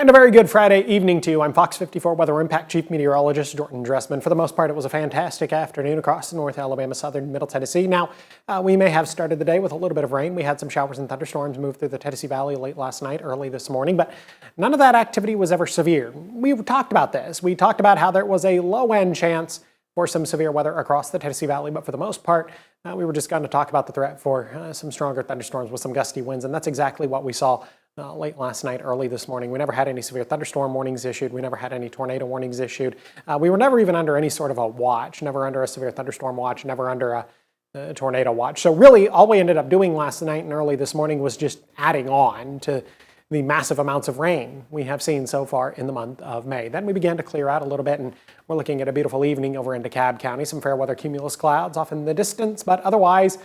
And a very good Friday evening to you. I'm FOX54 Weather Impact Chief Meteorologist Dressman. For the most part, it was a fantastic afternoon across North Alabama, southern Middle Tennessee. Now, we may have started the day with a little bit of rain. We had some showers and thunderstorms move through the Tennessee Valley late last night, early this morning, but none of that activity was ever severe. We talked about this. We talked about how there was a low-end chance for some severe weather across the Tennessee Valley, but for the most part, we were just going to talk about the threat for some stronger thunderstorms with some gusty winds, and that's exactly what we saw late last night, early this morning. We never had any severe thunderstorm warnings issued. We never had any tornado warnings issued. We were never even under any sort of a watch, never under a severe thunderstorm watch, never under a tornado watch. So really, all we ended up doing last night and early this morning was just adding on to the massive amounts of rain we have seen so far in the month of May. Then we began to clear out a little bit, and we're looking at a beautiful evening over in DeKalb County. Some fair weather cumulus clouds off in the distance, but otherwise,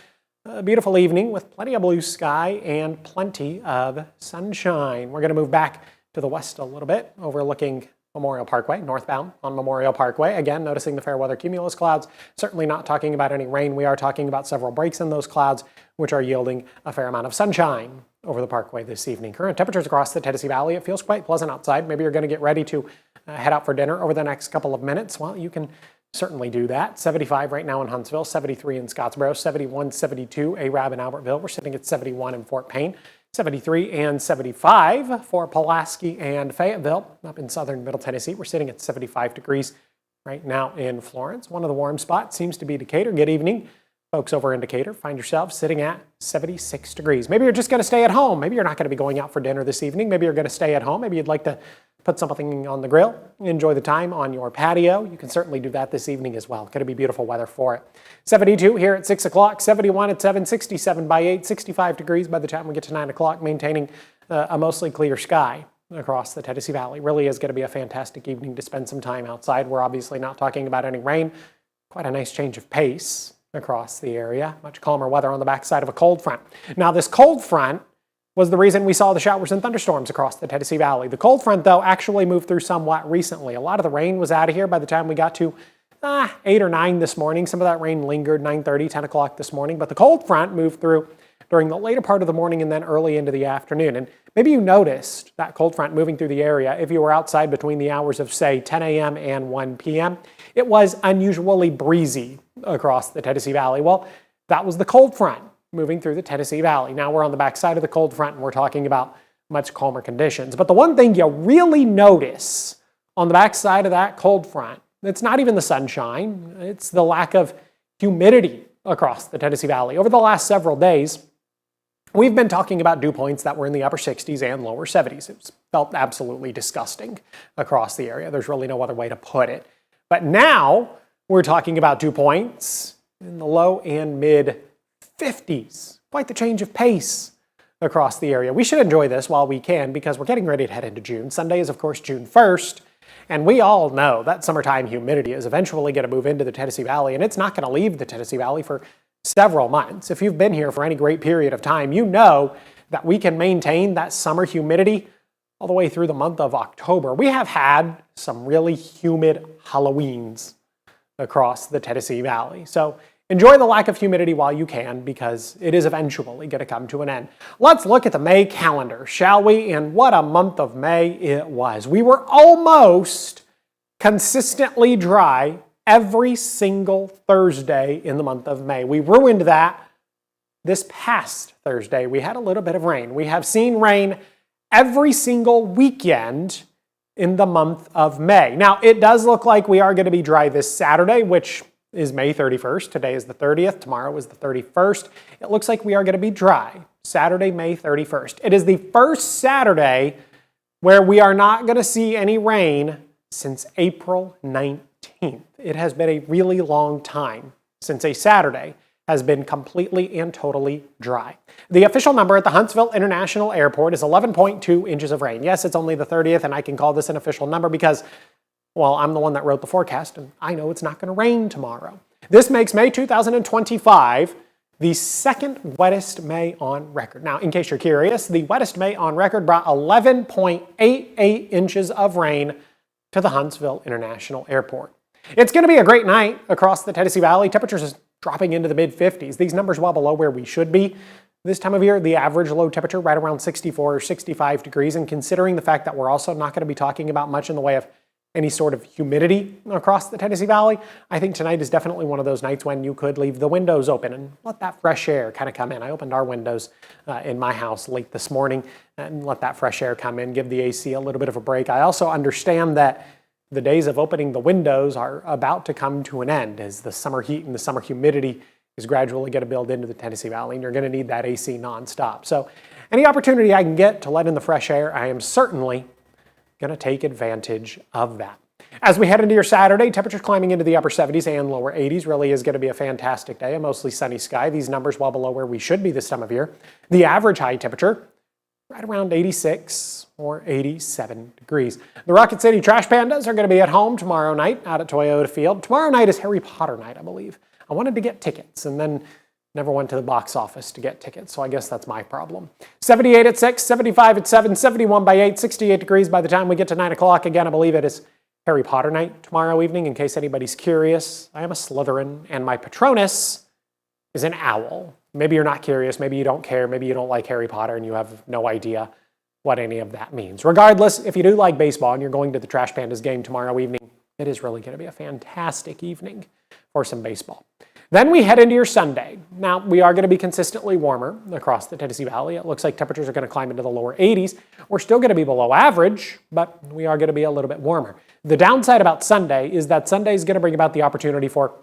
a beautiful evening with plenty of blue sky and plenty of sunshine. We're going to move back to the west a little bit, overlooking Memorial Parkway, northbound on Memorial Parkway. Again, noticing the fair weather cumulus clouds. Certainly not talking about any rain. We are talking about several breaks in those clouds, which are yielding a fair amount of sunshine over the parkway this evening. Current temperatures across the Tennessee Valley. It feels quite pleasant outside. Maybe you're going to get ready to head out for dinner over the next couple of minutes. Well, you can certainly do that. 75 right now in Huntsville, 73 in Scottsboro, 71, 72 Arab in Albertville. We're sitting at 71 in Fort Payne, 73 and 75 for Pulaski and Fayetteville. Up in southern Middle Tennessee, we're sitting at 75 degrees right now in Florence. One of the warm spots seems to be Decatur. Good evening, folks over in Decatur. Find yourselves sitting at 76 degrees. Maybe you're just going to stay at home. Maybe you're not going to be going out for dinner this evening. Maybe you're going to stay at home. Maybe you'd like to put something on the grill, enjoy the time on your patio. You can certainly do that this evening as well. Going to be beautiful weather for it. 72 here at 6 o'clock, 71 at 7, 67 by 8, 65 degrees by the time we get to 9 o'clock, maintaining a mostly clear sky across the Tennessee Valley. Really is going to be a fantastic evening to spend some time outside. We're obviously not talking about any rain. Quite a nice change of pace across the area. Much calmer weather on the backside of a cold front. Now, this cold front was the reason we saw the showers and thunderstorms across the Tennessee Valley. The cold front, though, actually moved through somewhat recently. A lot of the rain was out of here by the time we got to 8 or 9 this morning. Some of that rain lingered 9:30, 10 o'clock this morning, but the cold front moved through during the later part of the morning and then early into the afternoon. And maybe you noticed that cold front moving through the area if you were outside between the hours of, say, 10 a.m. and 1 p.m. It was unusually breezy across the Tennessee Valley. Well, that was the cold front moving through the Tennessee Valley. Now we're on the backside of the cold front and we're talking about much calmer conditions. But the one thing you really notice on the backside of that cold front, it's not even the sunshine, it's the lack of humidity across the Tennessee Valley. Over the last several days, we've been talking about dew points that were in the upper 60s and lower 70s. It felt absolutely disgusting across the area. There's really no other way to put it. But now we're talking about dew points in the low and mid 50s. Quite the change of pace across the area. We should enjoy this while we can because we're getting ready to head into June. Sunday is, of course, June 1st. And we all know that summertime humidity is eventually going to move into the Tennessee Valley, and it's not going to leave the Tennessee Valley for several months. If you've been here for any great period of time, you know that we can maintain that summer humidity all the way through the month of October. We have had some really humid Halloweens across the Tennessee Valley. So enjoy the lack of humidity while you can because it is eventually going to come to an end. Let's look at the May calendar, shall we? And what a month of May it was. We were almost consistently dry every single Thursday in the month of May. We ruined that this past Thursday. We had a little bit of rain. We have seen rain every single weekend in the month of May. Now, it does look like we are going to be dry this Saturday, which is May 31st. Today is the 30th. Tomorrow is the 31st. It looks like we are going to be dry Saturday, May 31st. It is the first Saturday where we are not going to see any rain since April 19th. It has been a really long time since a Saturday has been completely and totally dry. The official number at the Huntsville International Airport is 11.2 inches of rain. Yes, it's only the 30th, and I can call this an official number because, well, I'm the one that wrote the forecast, and I know it's not going to rain tomorrow. This makes May 2025 the second wettest May on record. Now, in case you're curious, the wettest May on record brought 11.88 inches of rain to the Huntsville International Airport. It's going to be a great night across the Tennessee Valley. Temperatures are dropping into the mid-50s. These numbers well below where we should be. This time of year, the average low temperature right around 64 or 65 degrees, and considering the fact that we're also not going to be talking about much in the way of any sort of humidity across the Tennessee Valley, I think tonight is definitely one of those nights when you could leave the windows open and let that fresh air kind of come in. I opened our windows in my house late this morning and let that fresh air come in, give the AC a little bit of a break. I also understand that the days of opening the windows are about to come to an end as the summer heat and the summer humidity is gradually going to build into the Tennessee Valley, and you're going to need that AC nonstop. So any opportunity I can get to let in the fresh air, I am certainly going to take advantage of that. As we head into your Saturday, temperatures climbing into the upper 70s and lower 80s. Really is going to be a fantastic day, a mostly sunny sky. These numbers well below where we should be this time of year. The average high temperature right around 86 or 87 degrees. The Rocket City Trash Pandas are going to be at home tomorrow night out at Toyota Field. Tomorrow night is Harry Potter night, I believe. I wanted to get tickets and then never went to the box office to get tickets, so I guess that's my problem. 78 at 6, 75 at 7, 71 by 8, 68 degrees by the time we get to 9 o'clock. Again, I believe it is Harry Potter night tomorrow evening, in case anybody's curious. I am a Slytherin, and my Patronus is an owl. Maybe you're not curious, maybe you don't care, maybe you don't like Harry Potter and you have no idea what any of that means. Regardless, if you do like baseball and you're going to the Trash Pandas game tomorrow evening, it is really going to be a fantastic evening for some baseball. Then we head into your Sunday. Now, we are going to be consistently warmer across the Tennessee Valley. It looks like temperatures are going to climb into the lower 80s. We're still going to be below average, but we are going to be a little bit warmer. The downside about Sunday is that Sunday is going to bring about the opportunity for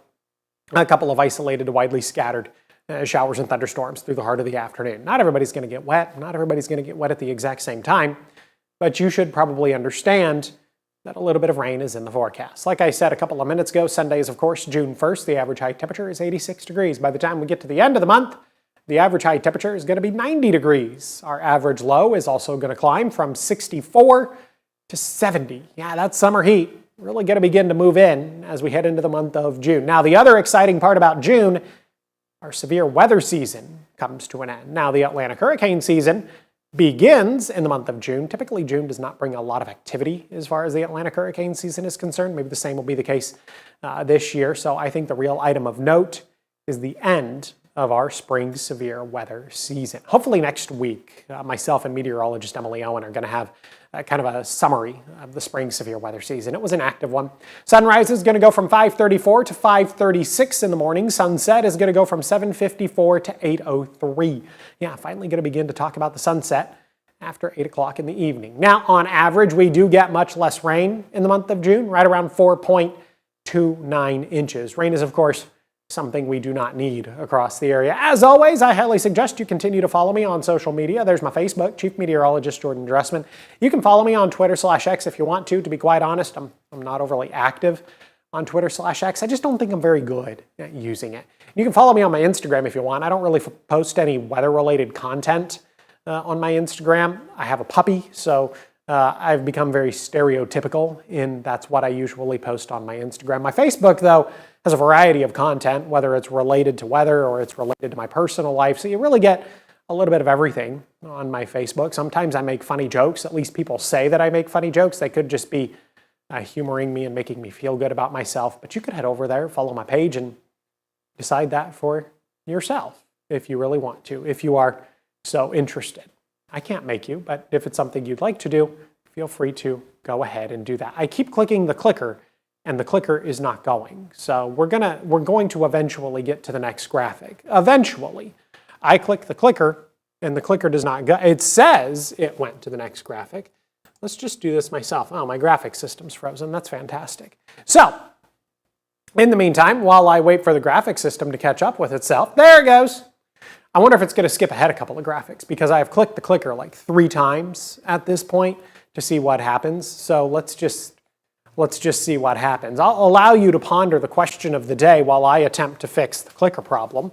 a couple of isolated to widely scattered showers and thunderstorms through the heart of the afternoon. Not everybody's going to get wet. Not everybody's going to get wet at the exact same time, but you should probably understand that a little bit of rain is in the forecast. Like I said a couple of minutes ago, Sunday is, of course, June 1st. The average high temperature is 86 degrees. By the time we get to the end of the month, the average high temperature is going to be 90 degrees. Our average low is also going to climb from 64 to 70. Yeah, that's summer heat. Really going to begin to move in as we head into the month of June. Now, the other exciting part about June, our severe weather season comes to an end. Now, the Atlantic hurricane season begins in the month of June. Typically, June does not bring a lot of activity as far as the Atlantic hurricane season is concerned. Maybe the same will be the case this year. So I think the real item of note is the end of our spring severe weather season. Hopefully next week, myself and meteorologist Emily Owen are going to have kind of a summary of the spring severe weather season. It was an active one. Sunrise is going to go from 5:34 to 5:36 in the morning. Sunset is going to go from 7:54 to 8:03. Yeah, finally going to begin to talk about the sunset after 8 o'clock in the evening. Now, on average, we do get much less rain in the month of June, right around 4.29 inches. Rain is, of course, something we do not need across the area. As always, I highly suggest you continue to follow me on social media. There's my Facebook, Chief Meteorologist Jordan Dressman. You can follow me on Twitter/X if you want to. To be quite honest, I'm not overly active on Twitter/X. I just don't think I'm very good at using it. You can follow me on my Instagram if you want. I don't really post any weather-related content on my Instagram. I have a puppy, so I've become very stereotypical in that's what I usually post on my Instagram. My Facebook, though, has a variety of content, whether it's related to weather or it's related to my personal life. So you really get a little bit of everything on my Facebook. Sometimes I make funny jokes. At least people say that I make funny jokes. They could just be humoring me and making me feel good about myself. But you could head over there, follow my page, and decide that for yourself if you really want to, if you are so interested. I can't make you, but if it's something you'd like to do, feel free to go ahead and do that. I keep clicking the clicker, and the clicker is not going. So we're going to eventually get to the next graphic. Eventually. I click the clicker, and the clicker does not go. It says it went to the next graphic. Let's just do this myself. Oh, my graphic system's frozen. That's fantastic. So, in the meantime, while I wait for the graphic system to catch up with itself, there it goes. I wonder if it's going to skip ahead a couple of graphics because I have clicked the clicker like 3 times at this point to see what happens. So let's just see what happens. I'll allow you to ponder the question of the day while I attempt to fix the clicker problem.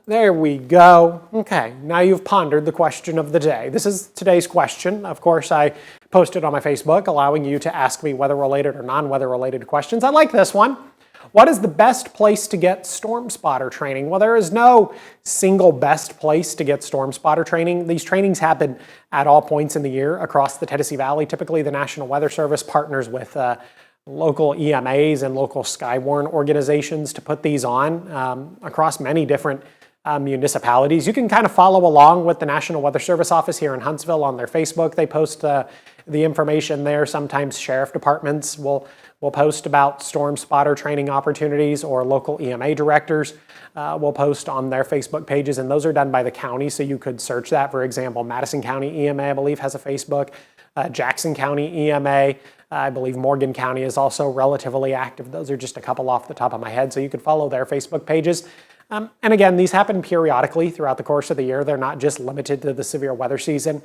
There we go. Okay, now you've pondered the question of the day. This is today's question. Of course, I posted on my Facebook allowing you to ask me weather-related or non-weather-related questions. I like this one. What is the best place to get storm spotter training? Well, there is no single best place to get storm spotter training. These trainings happen at all points in the year across the Tennessee Valley. Typically, the National Weather Service partners with local EMAs and local Skywarn organizations to put these on across many different municipalities. You can kind of follow along with the National Weather Service office here in Huntsville on their Facebook. They post the information there. Sometimes sheriff departments will post about storm spotter training opportunities, or local EMA directors will post on their Facebook pages, and those are done by the county, so you could search that. For example, Madison County EMA, I believe, has a Facebook. Jackson County EMA, I believe Morgan County is also relatively active. Those are just a couple off the top of my head, so you could follow their Facebook pages. And again, these happen periodically throughout the course of the year. They're not just limited to the severe weather season.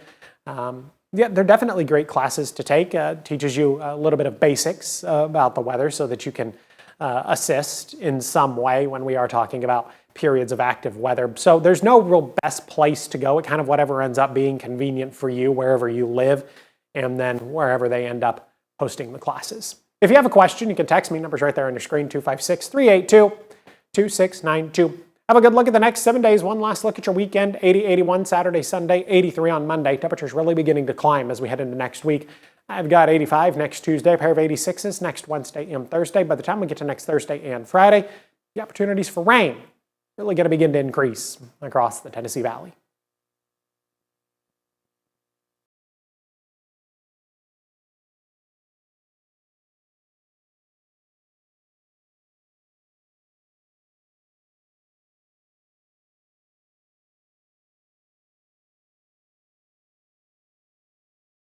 Yeah, they're definitely great classes to take. Teaches you a little bit of basics about the weather so that you can assist in some way when we are talking about periods of active weather. So there's no real best place to go. It kind of whatever ends up being convenient for you, wherever you live, and then wherever they end up hosting the classes. If you have a question, you can text me. Number's right there on your screen, 256-382-2692. Have a good look at the next 7 days. One last look at your weekend. 80, 81 Saturday, Sunday, 83 on Monday. Temperatures really beginning to climb as we head into next week. I've got 85 next Tuesday, a pair of 86s next Wednesday and Thursday. By the time we get to next Thursday and Friday, the opportunities for rain really going to begin to increase across the Tennessee Valley.